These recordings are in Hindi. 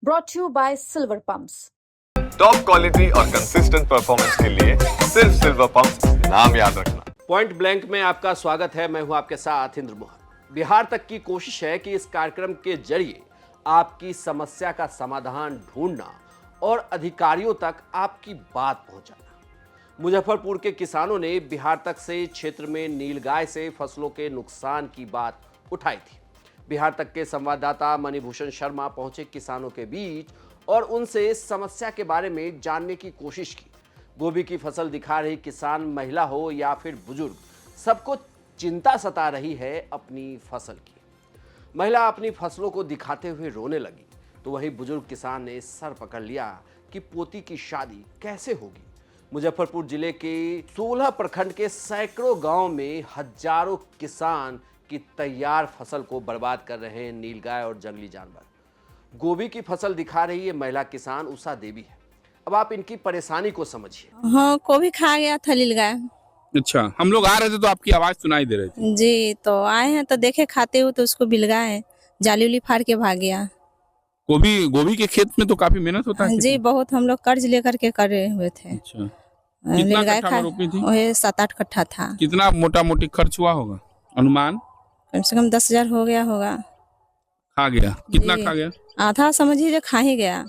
brought to you by Silver Pumps. Top quality और कंसिस्टेंट परफॉर्मेंस के लिए सिर्फ सिल्वर पंप नाम याद रखना। पॉइंट ब्लैंक में आपका स्वागत है। मैं हूं आपके साथ इंद्र मोहन। बिहार तक की कोशिश है कि इस कार्यक्रम के जरिए आपकी समस्या का समाधान ढूंढना और अधिकारियों तक आपकी बात पहुंचाना। मुजफ्फरपुर के किसानों ने बिहार तक से क्षेत्र में नीलगाय से फसलों के नुकसान की बात उठाई थी। बिहार तक के संवाददाता मणिभूषण शर्मा पहुंचे किसानों के बीच और उनसे समस्या के बारे में जानने की कोशिश की। गोभी की फसल दिखा रही किसान महिला हो या फिर बुजुर्ग, सबको चिंता सता रही है अपनी फसल की। महिला अपनी फसलों को दिखाते हुए रोने लगी तो वही बुजुर्ग किसान ने सर पकड़ लिया कि पोती की शादी कैसे होगी। मुजफ्फरपुर जिले के 16 प्रखंड के सैकड़ों गांव में हजारों किसान की तैयार फसल को बर्बाद कर रहे हैं नीलगाय और जंगली जानवर। गोभी की फसल दिखा रही है महिला किसान उषा देवी है। अब आप इनकी परेशानी को समझिए। हाँ, गोभी खा गया था नीलगाय। अच्छा, हम लोग आ रहे थे तो आपकी आवाज सुनाई दे रही थी। जी, तो आए हैं तो देखे खाते हुए तो उसको बिलगाए, जाली उली फाड़ के भाग गया। गोभी के खेत में तो काफी मेहनत होता है। जी, बहुत हम लोग कर्ज लेकर के करे हुए थे। अच्छा, कितना कट्ठा में रोपी थी? वही 7-8 कट्ठा था। कितना मोटा मोटी खर्च हुआ होगा अनुमान? कम से कम 10,000 हो गया होगा। खा गया? कितना खा गया? आधा समझिए जो खा ही गया।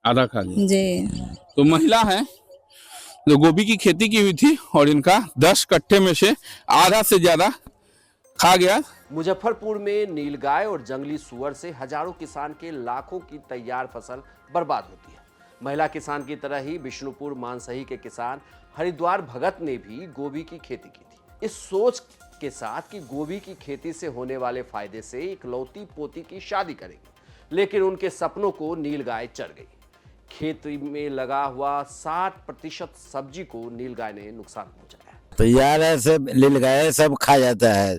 आधा खा गया जी। तो महिला है जो गोभी की खेती की हुई थी और इनका 10 कट्ठे में से आधा से ज्यादा खा गया। मुजफ्फरपुर में नीलगाय और जंगली सुअर से हजारों किसान के लाखों की तैयार फसल बर्बाद होती है। महिला किसान की तरह ही बिष्णुपुर मानसही के किसान हरिद्वार भगत ने भी गोभी की खेती की थी, इस सोच के साथ कि गोभी की खेती से होने वाले फायदे से इकलौती पोती की शादी करेंगे। लेकिन उनके सपनों को नीलगाय चर गई। खेती में लगा हुआ 60% सब्जी को नीलगाय ने नुकसान पहुंचाया। तैयार है से नीलगाय सब खा जाता है।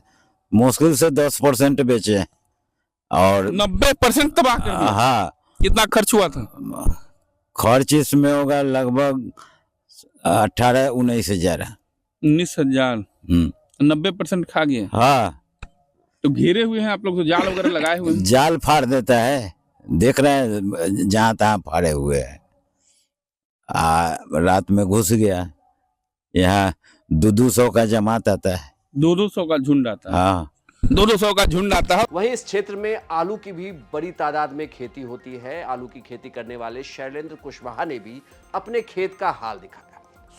मुश्किल से 10% बेचे और 90% तबाह कर दिया। हाँ, कितना खर्च हुआ था? खर्च इसमें होगा लगभग 18-19 हजार। 19,000। 90% खा गए। हाँ, तो घेरे हुए हैं आप लोग, तो जाल वगैरह लगाए हुए हैं? जाल फाड़ देता है, देख रहे हैं जहाँ तहाँ फाड़े हुए हैं। रात में घुस गया। यहाँ 200 का जमात आता है। 200 का झुंड आता है। हाँ, 200 का झुंड आता है। वहीं इस क्षेत्र में आलू की भी बड़ी तादाद में खेती होती है। आलू की खेती करने वाले शैलेंद्र कुशवाहा ने भी अपने खेत का हाल दिखाया।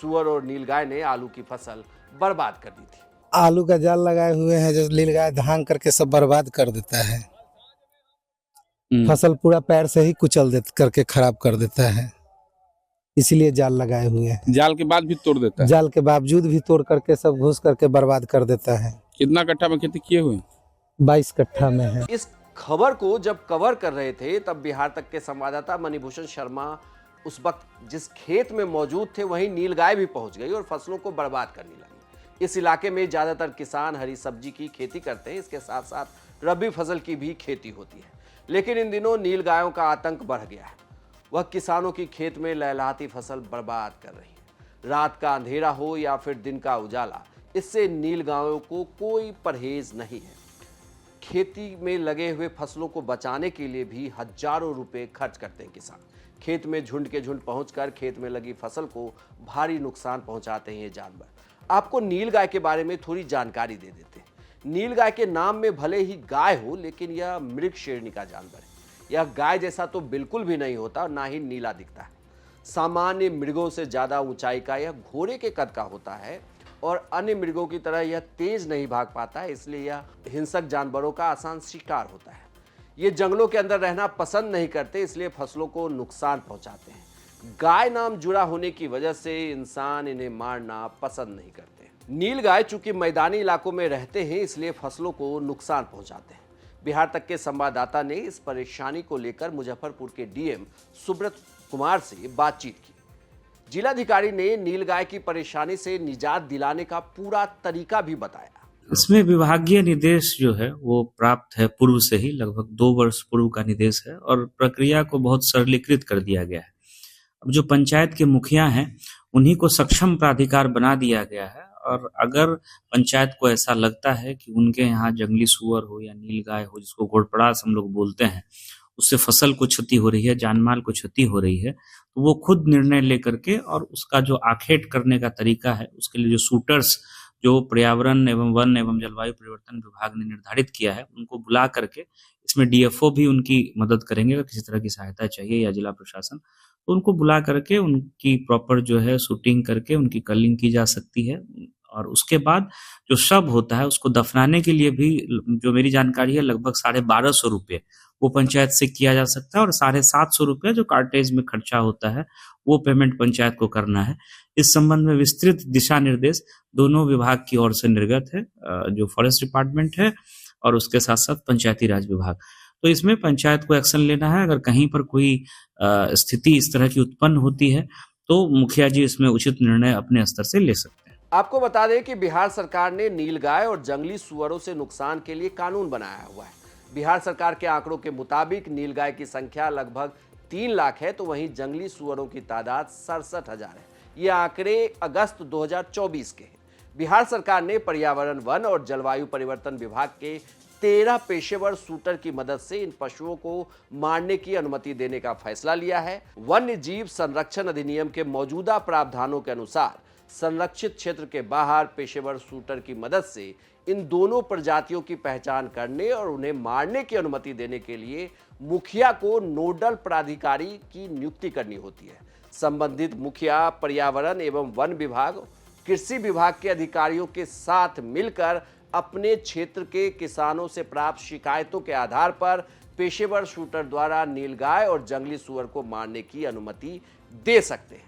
सुअर और नीलगाय ने आलू की फसल बर्बाद कर दी थी। आलू का जाल लगाए हुए हैं जो नीलगाय धांग करके सब बर्बाद कर देता है। फसल पूरा पैर से ही कुचल करके खराब कर देता है, इसलिए जाल लगाए हुए हैं। जाल के बाद भी तोड़ देता है? जाल के बावजूद भी तोड़ करके सब घुस करके बर्बाद कर देता है। कितना कट्ठा में खेती किए हुए? 22 कट्ठा में है। इस खबर को जब कवर कर रहे थे तब बिहार तक के संवाददाता मणिभूषण शर्मा उस वक्त जिस खेत में मौजूद थे वहीं नीलगाय भी पहुंच गई और फसलों को बर्बाद करने लगी। इस इलाके में ज्यादातर किसान हरी सब्जी की खेती करते हैं, इसके साथ साथ रबी फसल की भी खेती होती है। लेकिन इन दिनों नीलगायों का आतंक बढ़ गया है। वह किसानों की खेत में लहलहाती फसल बर्बाद कर रही है। रात का अंधेरा हो या फिर दिन का उजाला, इससे नीलगायों को कोई परहेज नहीं है। खेती में लगे हुए फसलों को बचाने के लिए भी हजारों रुपए खर्च करते हैं किसान। खेत में झुंड के झुंड पहुंचकर खेत में लगी फसल को भारी नुकसान पहुंचाते हैं ये जानवर। आपको नीलगाय के बारे में थोड़ी जानकारी दे देते हैं। नीलगाय के नाम में भले ही गाय हो, लेकिन यह मृग श्रेणी का जानवर है। यह गाय जैसा तो बिल्कुल भी नहीं होता और ना ही नीला दिखता है। सामान्य मृगों से ज्यादा ऊंचाई का यह घोड़े के कद का होता है और अन्य मृगों की तरह यह तेज नहीं भाग पाता है, इसलिए यह हिंसक जानवरों का आसान शिकार होता है। ये जंगलों के अंदर रहना पसंद नहीं करते, इसलिए फसलों को नुकसान पहुंचाते हैं। गाय नाम जुड़ा होने की वजह से इंसान इन्हें मारना पसंद नहीं करते। नीलगाय चूंकि मैदानी इलाकों में रहते हैं, इसलिए फसलों को नुकसान पहुंचाते हैं। बिहार तक के संवाददाता ने इस परेशानी को लेकर मुजफ्फरपुर के डीएम सुब्रत कुमार से बातचीत की। जिलाधिकारी ने नीलगाय की परेशानी से निजात दिलाने का पूरा तरीका भी बताया। इसमें विभागीय निर्देश जो है वो प्राप्त है पूर्व से ही, लगभग 2 वर्ष पूर्व का निर्देश है और प्रक्रिया को बहुत सरलीकृत कर दिया गया है। अब जो पंचायत के मुखिया हैं उन्हीं को सक्षम प्राधिकार बना दिया गया है और अगर पंचायत को ऐसा लगता है कि उनके यहाँ जंगली सुअर हो या नीलगाय हो, जिसको घोड़पड़ास हम लोग बोलते हैं, उससे फसल को क्षति हो रही है, जानमाल को क्षति हो रही है, तो वो खुद निर्णय लेकर के और उसका जो आखेट करने का तरीका है, उसके लिए जो शूटर्स जो पर्यावरण एवं वन एवं जलवायु परिवर्तन विभाग ने निर्धारित किया है, उनको बुला करके इसमें डीएफओ भी उनकी मदद करेंगे अगर किसी तरह की सहायता चाहिए या जिला प्रशासन, तो उनको बुला करके उनकी प्रॉपर जो है शूटिंग करके उनकी कलिंग की जा सकती है। और उसके बाद जो शव होता है उसको दफनाने के लिए भी जो मेरी जानकारी है लगभग 1250 रुपये वो पंचायत से किया जा सकता है और 750 रुपये जो कार्टेज में खर्चा होता है वो पेमेंट पंचायत को करना है। इस संबंध में विस्तृत दिशा निर्देश दोनों विभाग की ओर से निर्गत है, जो फॉरेस्ट डिपार्टमेंट है और उसके साथ साथ पंचायती राज विभाग। तो इसमें पंचायत को एक्शन लेना है। अगर कहीं पर कोई स्थिति इस तरह की उत्पन्न होती है तो मुखिया जी इसमें उचित निर्णय अपने स्तर से ले सकते हैं। आपको बता दें कि बिहार सरकार ने नीलगाय और जंगली सुअरों से नुकसान के लिए कानून बनाया हुआ है। बिहार सरकार के आंकड़ों के मुताबिक नीलगाय की संख्या लगभग 3 लाख है, तो वहीं जंगली सुअरों की तादाद 67,000 है। ये आंकड़े अगस्त 2024 के हैं। बिहार सरकार ने पर्यावरण, वन और जलवायु परिवर्तन विभाग के 13 पेशेवर शूटर की मदद से इन पशुओं को मारने की अनुमति देने का फैसला लिया है। वन्य जीव संरक्षण अधिनियम के मौजूदा प्रावधानों के अनुसार संरक्षित क्षेत्र के बाहर पेशेवर शूटर की मदद से इन दोनों प्रजातियों की पहचान करने और उन्हें मारने की अनुमति देने के लिए मुखिया को नोडल प्राधिकारी की नियुक्ति करनी होती है। संबंधित मुखिया पर्यावरण एवं वन विभाग, कृषि विभाग के अधिकारियों के साथ मिलकर अपने क्षेत्र के किसानों से प्राप्त शिकायतों के आधार पर पेशेवर शूटर द्वारा नीलगाय और जंगली सुअर को मारने की अनुमति दे सकते हैं।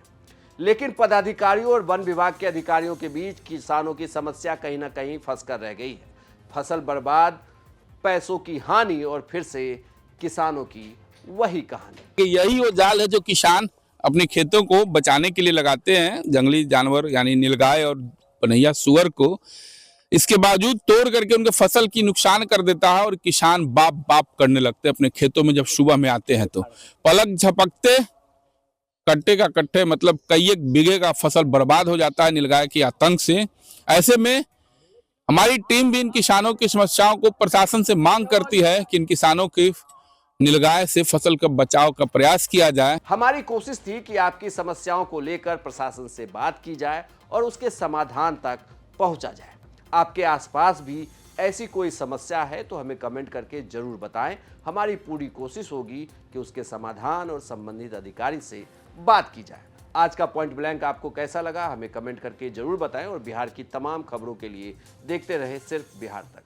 लेकिन पदाधिकारियों और वन विभाग के अधिकारियों के बीच किसानों की समस्या कहीं ना कहीं फंस कर रह गई है। फसल बर्बाद, पैसों की हानि और फिर से किसानों की वही कहानी कि यही वो जाल है जो किसान अपने खेतों को बचाने के लिए लगाते हैं, जंगली जानवर यानी नीलगाय और पनैया सुअर को। इसके बावजूद तोड़ करके उनके फसल की नुकसान कर देता है और किसान बाप बाप करने लगते हैं अपने खेतों में। जब सुबह में आते हैं तो पलक झपकते कट्टे का कट्टे मतलब कई एक बीघे का फसल बर्बाद हो जाता है नीलगाय के आतंक से। ऐसे में हमारी टीम भी इन किसानों की समस्याओं को प्रशासन से मांग करती है कि इन किसानों की नीलगाय से फसल का बचाव का प्रयास किया जाए। हमारी कोशिश थी कि आपकी समस्याओं को लेकर प्रशासन से बात की जाए और उसके समाधान तक पहुंचा जाए। आपके आसपास भी ऐसी कोई समस्या है तो हमें कमेंट करके जरूर बताएं। हमारी पूरी कोशिश होगी कि उसके समाधान और संबंधित अधिकारी से बात की जाए। आज का पॉइंट ब्लैंक आपको कैसा लगा हमें कमेंट करके जरूर बताएं और बिहार की तमाम खबरों के लिए देखते रहे सिर्फ बिहार तक।